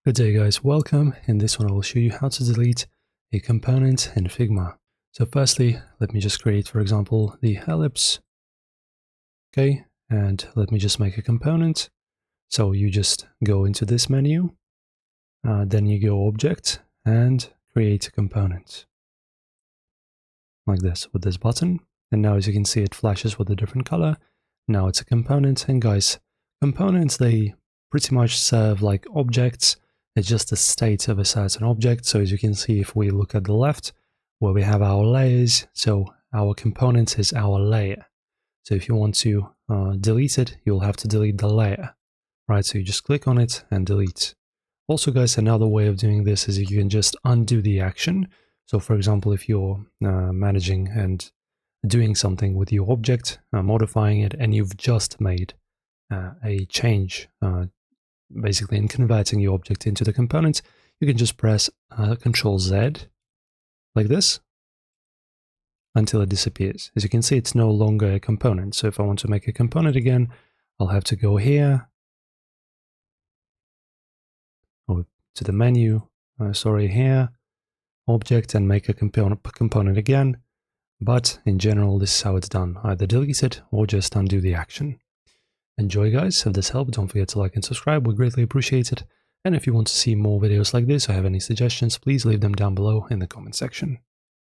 Good day guys, welcome. In this one I will show you how to delete a component in Figma. So firstly, let me just create, for example, the ellipse. Okay, and let me just make a component. So you just go into this menu, then you go Object and create a component. Like this, with this button. And now as you can see it flashes with a different color. Now it's a component, and guys, components, they pretty much serve like objects. It's just a state of a certain object. So as you can see, if we look at the left where we have our layers, so our component is our layer. So if you want to delete it, you'll have to delete the layer, right? So you just click on it and delete. Also guys, another way of doing this is you can just undo the action. So for example, if you're managing and doing something with your object, modifying it, and you've just made a change, basically in converting your object into the component, you can just press Ctrl Z like this until it disappears. As you can see, it's no longer a component. So if I want to make a component again, I'll have to go here or to the menu, here, object, and make a component again. But in general, this is how it's done. Either delete it or just undo the action. Enjoy guys, if this helped, don't forget to like and subscribe, we greatly appreciate it. And if you want to see more videos like this or have any suggestions, please leave them down below in the comment section.